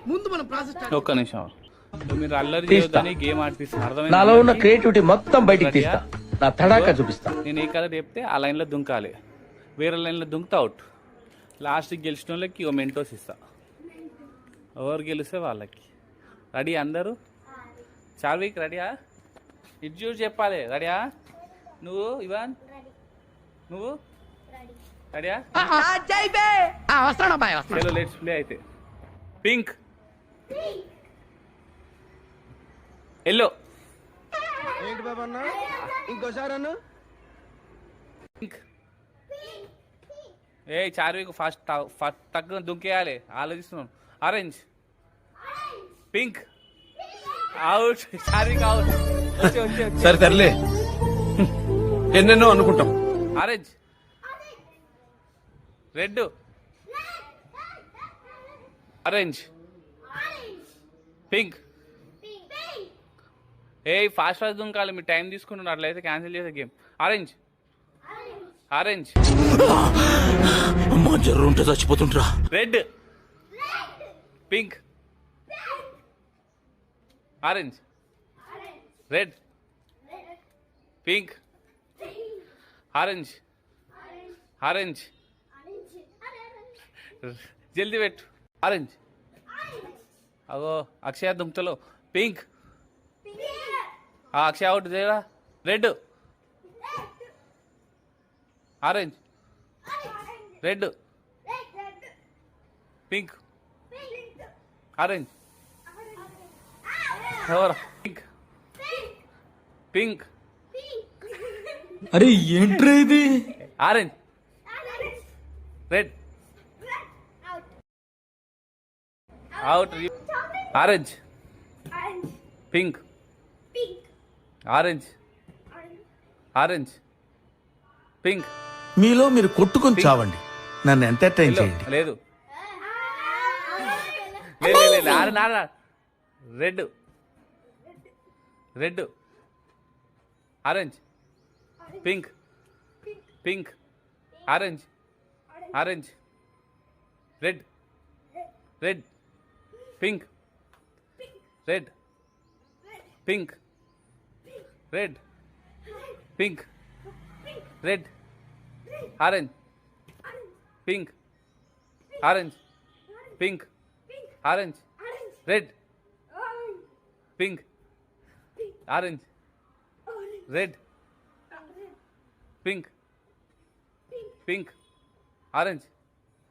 ముందు మనం ప్రాసెస్ ఒక్క నిమిషం మీరు అల్లరి చేయొద్దని గేమ్ ఆడిపిస్తాను అర్థమైంది. నాలో ఉన్న క్రియేటివిటీ మొత్తం బయటికి తీస్తా, నా తడాక చూపిస్తా. నేను ఏ కలర్ చెప్తే ఆ లైన్లో దుంకాలి, వేరే లైన్లో దుంకుతా అవుట్. లాస్ట్కి గెలిచిన వాళ్ళకి ఓ మెంటోస్ ఇస్తా, ఎవరు గెలిస్తే వాళ్ళకి. రెడీ అందరూ? చార్విక్ రెడీయా? ఇటు చూసి చెప్పాలి. రెడీయా? నువ్వు ఇవాన్ నువ్వు రెడీయా? చలో లెట్స్ ప్లే. అయితే పింక్, ఎల్లో, ఏంటి బాబా అన్న ఇంకోసారి అన్న పింక్. ఏ చార్విక్ ఫాస్ట్ తక్కువ దుంకేయాలి, ఆలోచిస్తున్నాను. Orange, pink, out. Charvik out. సరే తరలే, ఎన్నెన్నో అనుకుంటాం. Orange, red, orange, pink. ఏ ఫాస్ట్ దుంకాలి, మీ టైం తీసుకుంటున్నారు, అట్లయితే క్యాన్సిల్ చేసే గేమ్. ఆరెంజ్, ఆరెంజ్, అమ్మా జ్వరం ఉంటే చచ్చిపోతుంటరా. Red, pink, orange, red, pink, orange, orange. జల్దీ పెట్టు. ఆరెంజ్. అగో అక్షయ దుంకుతలో. పింక్, అక్షయ అవుట్ చేయరా. Red, orange, red, pink, orange. ఎవరు? పింక్, పింక్, అరే ఏంట్రా ఇది? Orange, red, out. Orange, pink, orange, orange, pink. మీలో మీరు కొట్టుకొని చావండి, నన్ను ఎంటర్టైన్ చేయండి. లేదు లేదు red, red, orange, pink, pink, orange, orange, red, red, pink, red, pink, red, pink, red, orange, pink, orange, pink, orange, red, pink, orange, red, pink, pink, orange.